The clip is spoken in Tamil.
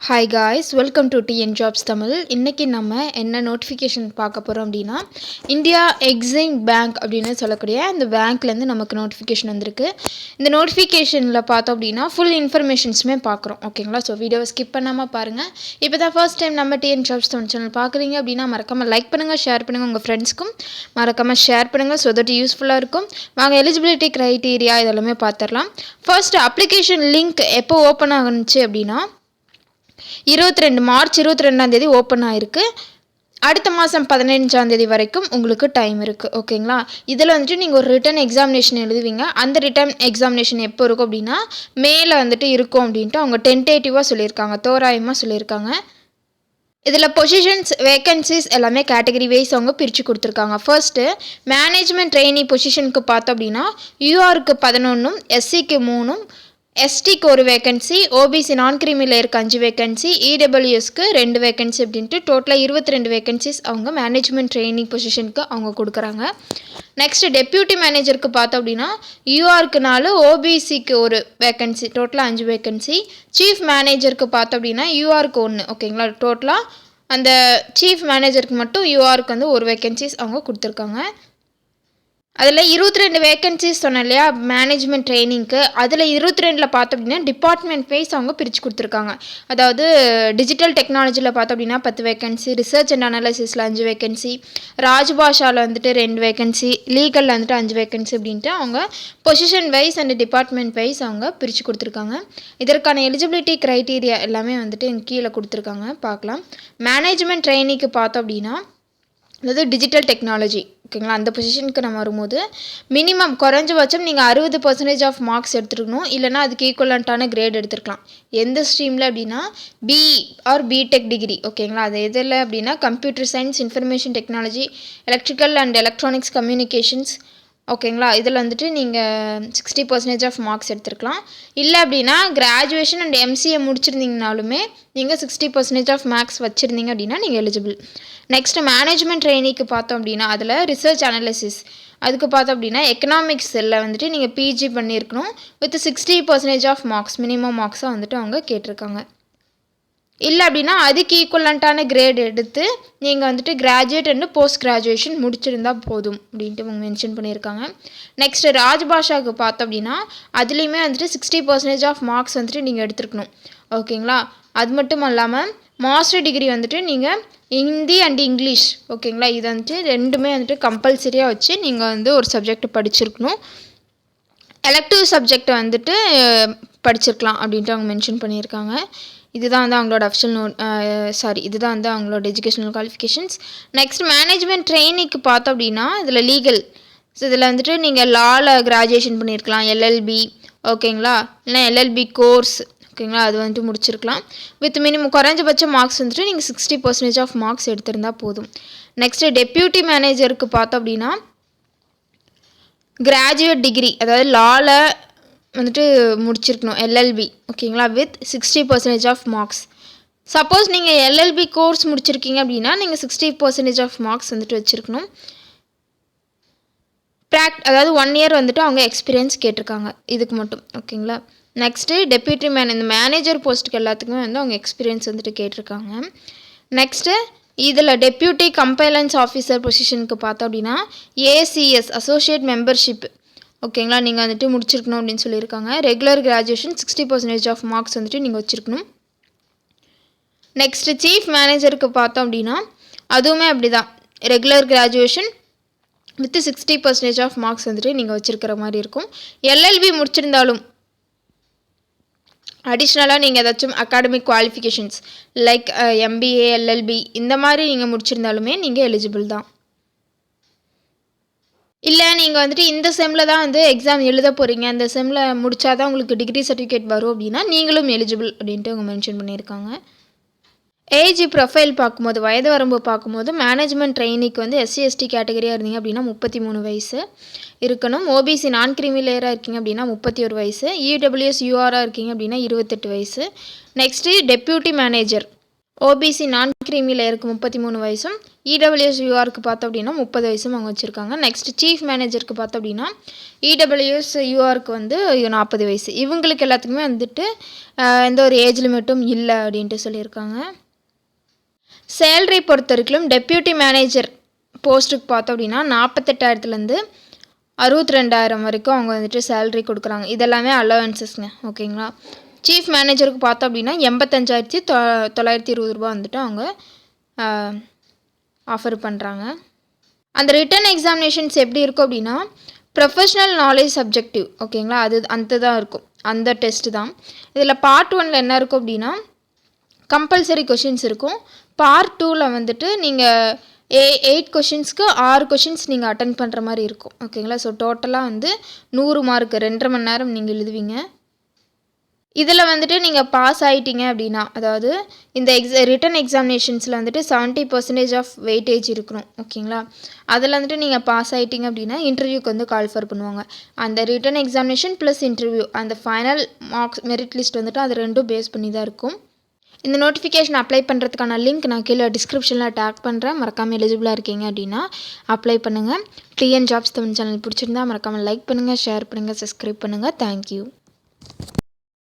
Hi guys, welcome to TN jobs Tamil. இன்றைக்கி நம்ம என்ன நோட்டிஃபிகேஷன் பார்க்க போகிறோம் அப்படின்னா, இந்தியா எக்ஸிம் பேங்க் அப்படின்னு சொல்லக்கூடிய இந்த பேங்க்லேருந்து நமக்கு நோட்டிஃபிகேஷன் வந்திருக்கு. இந்த நோட்டிஃபிகேஷனில் பார்த்தோம் அப்படின்னா ஃபுல் இன்ஃபர்மேஷன்ஸுமே பார்க்குறோம். ஓகேங்களா? ஸோ வீடியோவை ஸ்கிப் பண்ணாமல் பாருங்கள். இப்போ தான் ஃபர்ஸ்ட் டைம் நம்ம டிஎன் ஜாப்ஸ் தமிழ் சேனல் பார்க்குறீங்க அப்படின்னா மறக்காமல் லைக் பண்ணுங்கள், ஷேர் பண்ணுங்கள், உங்கள் ஃப்ரெண்ட்ஸ்க்கும் மறக்காமல் ஷேர் பண்ணுங்கள். ஸோ தட் யூஸ்ஃபுல்லாக இருக்கும். வாங்க எலிஜிபிலிட்டி க்ரைட்டீரியா இதெல்லாமே பார்த்துடலாம். ஃபர்ஸ்ட் அப்ளிகேஷன் லிங்க் எப்போ ஓப்பன் ஆகுனுச்சு அப்படின்னா மார்ச் 22 ஓப்பன் ஆகிருக்கு. அடுத்த மாதம் 15 வரைக்கும் உங்களுக்கு டைம் இருக்குது. ஓகேங்களா? இதில் வந்துட்டு நீங்கள் ஒரு ரிட்டன் எக்ஸாமினேஷன் எழுதுவீங்க. அந்த ரிட்டன் எக்ஸாமினேஷன் எப்போ இருக்கும் அப்படின்னா மேலே வந்துட்டு இருக்கும் அப்படின்ட்டு அவங்க டென்டேட்டிவாக சொல்லியிருக்காங்க, தோராயமாக சொல்லியிருக்காங்க. இதில் பொசிஷன்ஸ், வேக்கன்சிஸ் எல்லாமே கேட்டகரி வைஸ் அவங்க பிரித்து கொடுத்துருக்காங்க. ஃபர்ஸ்ட்டு மேனேஜ்மெண்ட் ட்ரெயினி பொசிஷனுக்கு பார்த்தோம் அப்படின்னா யூஆருக்கு 11, எஸ்சிக்கு 3, எஸ்டிக்கு ஒரு வேக்கன்சி, ஓபிசி நான் கிரீமி லேயருக்கு 5 வேக்கன்சி, இடபிள்யூஎஸ்க்கு 2 வேக்கன்சி அப்படின்ட்டு டோட்டலாக 22 வேக்கன்சிஸ் அவங்க மேனேஜ்மெண்ட் ட்ரெயினிங் பொசிஷனுக்கு அவங்க கொடுக்குறாங்க. நெக்ஸ்ட்டு டெப்யூட்டி மேனேஜருக்கு பார்த்தோம் அப்படின்னா யூஆருக்கு 4, ஓபிசிக்கு ஒரு வேக்கன்சி, டோட்டலாக 5 வேக்கன்சி. சீஃப் மேனேஜருக்கு பார்த்தோம் அப்படின்னா யூஆருக்கு 1. ஓகேங்களா? டோட்டலாக அந்த சீஃப் மேனேஜருக்கு மட்டும் யூஆருக்கு வந்து ஒரு வேக்கன்சிஸ் அவங்க கொடுத்துருக்காங்க. அதில் 22 வேக்கன்சிஸ் சொன்னேன் இல்லையா மேனேஜ்மெண்ட் ட்ரைனிங்க்கு. அதில் 22 பார்த்தோம் அப்படின்னா டிபார்ட்மெண்ட் வைஸ் அவங்க பிரித்து கொடுத்துருக்காங்க. அதாவது டிஜிட்டல் டெக்னாலஜியில் பார்த்தோம் அப்படின்னா 10 வேக்கன்சி, ரிசர்ச் அண்ட் அனாலிசிஸில் 5 வேக்கன்சி, ராஜ்பாஷாவில் வந்துட்டு 2 வேக்கன்சி, லீகலில் வந்துட்டு 5 வேக்கன்சி அப்படின்ட்டு அவங்க position wise and department wise அவங்க பிரித்து கொடுத்துருக்காங்க. இதற்கான எலிஜிபிலிட்டி க்ரைட்டீரியா எல்லாமே வந்துட்டு கீழே கொடுத்துருக்காங்க, பார்க்கலாம். மேனேஜ்மெண்ட் ட்ரைனிங்க்கு பார்த்தோம் அப்படின்னா அதாவது டிஜிட்டல் டெக்னாலஜி. ஓகேங்களா? அந்த பொசிஷனுக்கு நம்ம வரும்போது மினிமம் குறைஞ்சபட்சம் நீங்கள் 60% ஆஃப் மார்க்ஸ் எடுத்துருக்கணும். இல்லைனா அதுக்கு ஈக்குவலண்ட்டான கிரேட் எடுத்துருக்கலாம். எந்த ஸ்ட்ரீமில் அப்படின்னா பிஇ ஆர் பிடெக் டிகிரி. ஓகேங்களா? அது எதில் அப்படின்னா computer science, information technology, electrical and electronics communications. ஓகேங்களா? இதில் வந்துட்டு நீங்கள் 60% ஆஃப் மார்க்ஸ் எடுத்துருக்கலாம். இல்லை அப்படின்னா கிராஜுவேஷன் அண்ட் எம்சிஏ முடிச்சிருந்தீங்கனாலுமே நீங்கள் 60% ஆஃப் மார்க்ஸ் வச்சுருந்தீங்க அப்படின்னா நீங்கள் எலிஜிபிள். நெக்ஸ்ட்டு மேனேஜ்மெண்ட் ட்ரெயினிக்கு பார்த்தோம் அப்படின்னா அதில் ரிசர்ச் அனாலிசிஸ் அதுக்கு பார்த்தோம் அப்படின்னா எக்கனாமிக்ஸில் வந்துட்டு நீங்கள் பிஜி பண்ணியிருக்கணும் வித் 60% ஆஃப் மார்க்ஸ், மினிமம் மார்க்ஸாக வந்துட்டு அவங்க கேட்டிருக்காங்க. இல்லை அப்படின்னா அதுக்கு ஈக்குவலண்ட்டான கிரேட் எடுத்து நீங்கள் வந்துட்டு கிராஜுவேட் அண்டு போஸ்ட் கிராஜுவேஷன் முடிச்சிருந்தால் போதும் அப்படின்ட்டு அவங்க மென்ஷன் பண்ணியிருக்காங்க. நெக்ஸ்ட்டு ராஜ்பாஷாவுக்கு பார்த்தோம் அப்படின்னா அதுலேயுமே வந்துட்டு 60% ஆஃப் மார்க்ஸ் வந்துட்டு நீங்கள் எடுத்துருக்கணும். ஓகேங்களா? அது மட்டும் இல்லாமல் மாஸ்டர் டிகிரி வந்துட்டு நீங்கள் ஹிந்தி அண்ட் இங்கிலீஷ். ஓகேங்களா? இது வந்துட்டு ரெண்டுமே வந்துட்டு கம்பல்சரியாக வச்சு நீங்கள் வந்து ஒரு சப்ஜெக்ட் படிச்சிருக்கணும். எலக்டிவ் சப்ஜெக்டை வந்துட்டு படிச்சிருக்கலாம் அப்படின்ட்டு அவங்க மென்ஷன் பண்ணியிருக்காங்க. இதுதான் வந்து அவங்களோட அஃபிஷியல் இதுதான் வந்து அவங்களோட எஜுகேஷனல் குவாலிஃபிகேஷன்ஸ். நெக்ஸ்ட் மேனேஜ்மெண்ட் ட்ரெயினிங்க்கு பார்த்தோம் அப்படின்னா இதில் லீகல். ஸோ இதில் வந்துட்டு நீங்கள் லாவில் கிராஜுவேஷன் பண்ணியிருக்கலாம், எல்எல்பி. ஓகேங்களா? இல்லை எல்எல்பி கோர்ஸ். ஓகேங்களா? அது வந்துட்டு முடிச்சிருக்கலாம். வித் மினிமம் குறைஞ்சபட்ச மார்க்ஸ் வந்துட்டு நீங்கள் 60% ஆஃப் மார்க்ஸ் எடுத்திருந்தால் போதும். நெக்ஸ்ட்டு டெப்யூட்டி மேனேஜருக்கு பார்த்தோம் அப்படின்னா கிராஜுவேட் டிகிரி, அதாவது லாவில் வந்துட்டு முடிச்சிருக்கணும், எல்எல்பி. ஓகேங்களா? With 60% of marks. சப்போஸ் நீங்கள் எல்எல்பி கோர்ஸ் முடிச்சிருக்கீங்க அப்படின்னா நீங்கள் 60% ஆஃப் மார்க்ஸ் வந்துட்டு வச்சுருக்கணும். அதாவது 1 இயர் வந்துட்டு அவங்க எக்ஸ்பீரியன்ஸ் கேட்டிருக்காங்க இதுக்கு மட்டும். ஓகேங்களா? நெக்ஸ்ட்டு டெப்யூட்டி இந்த மேனேஜர் போஸ்ட்டுக்கு எல்லாத்துக்குமே வந்து அவங்க எக்ஸ்பீரியன்ஸ் வந்துட்டு கேட்டிருக்காங்க. நெக்ஸ்ட்டு இதில் டெப்யூட்டி கம்பைலன்ஸ் ஆஃபீஸர் பொசிஷனுக்கு பார்த்தோம் அப்படின்னா ஏசிஎஸ் அசோசியேட் மெம்பர்ஷிப். ஓகேங்களா? நீங்கள் வந்துட்டு முடிச்சிருக்கணும் அப்படின்னு சொல்லியிருக்காங்க. ரெகுலர் கிராஜுவேஷன் 60% ஆஃப் மார்க்ஸ் வந்துட்டு நீங்கள் வச்சுருக்கணும். நெக்ஸ்ட்டு சீஃப் மேனேஜருக்கு பார்த்தோம் அப்படின்னா அதுவுமே அப்படி தான், regular graduation with 60% of marks வந்துட்டு நீங்கள் வச்சுருக்கிற மாதிரி இருக்கும். எல்எல்பி முடிச்சிருந்தாலும் அடிஷ்னலாக நீங்கள் ஏதாச்சும் academic qualifications like MBA, LLB இந்த மாதிரி நீங்கள் முடிச்சிருந்தாலுமே நீங்கள் எலிஜிபிள் தான். இல்லை நீங்கள் வந்துட்டு இந்த செம்மில் தான் வந்து எக்ஸாம் எழுத போகிறீங்க, அந்த செம்மில் முடித்தா தான் உங்களுக்கு டிகிரி சர்டிஃபிகேட் வரும் அப்படின்னா நீங்களும் எலிஜிபிள் அப்படின்ட்டு அவங்க மென்ஷன் பண்ணியிருக்காங்க. ஏஜ் ப்ரொஃபைல் பார்க்கும்போது, வயது வரம்பு பார்க்கும்போது மேனேஜ்மெண்ட் ட்ரெயினிக்கு வந்து எஸ்சி எஸ்டி கேட்டகரியாக இருந்தீங்க அப்படின்னா 33 வயசு இருக்கணும். ஓபிசி நான் கிரீமி லேயராக இருக்கீங்க அப்படின்னா 31 வயசு. இடபிள்யூஎஸ் யூஆராக இருக்கீங்க அப்படின்னா 28 வயசு. Next deputy manager. ஓபிசி நான் கிரீமி லேயருக்கு 33 வயசும், இடபிள்யூஎஸ் யூஆருக்கு பார்த்தோம் அப்படின்னா 30 வயசும் அவங்க வச்சுருக்காங்க. நெக்ஸ்ட் சீஃப் மேனேஜருக்கு பார்த்தோம் அப்படின்னா இடபிள்யூஎஸ் யூஆருக்கு வந்து 40 வயசு. இவங்களுக்கு எல்லாத்துக்குமே வந்துட்டு எந்த ஒரு ஏஜ் லிமிட்டும் இல்லை அப்படின்ட்டு சொல்லியிருக்காங்க. சேலரி பொறுத்த வரைக்கும் டெப்யூட்டி மேனேஜர் போஸ்ட்டுக்கு பார்த்தோம் அப்படின்னா 48,000லேருந்து 62,000 வரைக்கும் அவங்க வந்துட்டு சேலரி கொடுக்குறாங்க. இதெல்லாமே அலவன்சஸ்ங்க, ஓகேங்களா. சீஃப் மேனேஜருக்கு பார்த்தோம் அப்படின்னா 85,920 ரூபா வந்துட்டு அவங்க ஆஃபர் பண்ணுறாங்க. அந்த ரிட்டன் எக்ஸாமினேஷன்ஸ் எப்படி இருக்கும் அப்படின்னா ப்ரொஃபஷ்னல் நாலேஜ் சப்ஜெக்டிவ், ஓகேங்களா. அந்த தான் இருக்கும், அந்த டெஸ்ட்டு தான். இதில் பார்ட் 1ல் என்ன இருக்கும் அப்படின்னா கம்பல்சரி கொஷின்ஸ் இருக்கும். பார்ட் 2ல் வந்துட்டு நீங்கள் 8 கொஷின்ஸ்க்கு 6 கொஷின்ஸ் நீங்கள் அட்டன் பண்ணுற மாதிரி இருக்கும், ஓகேங்களா. ஸோ டோட்டலாக வந்து 100 மார்க் 2.5 மணி நேரம் நீங்கள் எழுதுவீங்க. இதில் வந்துட்டு நீங்கள் பாஸ் ஆகிட்டீங்க அப்படின்னா, அதாவது இந்த ரிட்டன் எக்ஸாமினேஷன்ஸில் வந்துட்டு 70% ஆஃப் வெயிட்டேஜ் இருக்கணும், ஓகேங்களா. அதில் வந்துட்டு நீங்கள் பாஸ் ஆகிட்டீங்க அப்படின்னா இன்டர்வியூக்கு வந்து கால்ஃபர் பண்ணுவாங்க. அந்த ரிட்டன் எக்ஸாமினேஷன் ப்ளஸ் இன்டர்வியூ, அந்த ஃபைனல் மார்க்ஸ் மெரிட் லிஸ்ட் வந்துட்டு அது ரெண்டும் பேஸ் பண்ணி தான் இருக்கும். இந்த நோட்டிஃபிகேஷன் அப்ளை பண்ணுறதுக்கான லிங்க் நான் கீழே டிஸ்கிரிப்ஷனில் டேக் பண்ணுறேன். மறக்காமல் எலிஜிபிளாக இருக்கீங்க அப்படின்னா அப்ளை பண்ணுங்கள். டிஎன் ஜாப்ஸ் தமிழ் சேனல் பிடிச்சிருந்தா மறக்காமல் லைக் பண்ணுங்கள், ஷேர் பண்ணுங்கள், சப்ஸ்கிரைப் பண்ணுங்கள். தேங்க்யூ.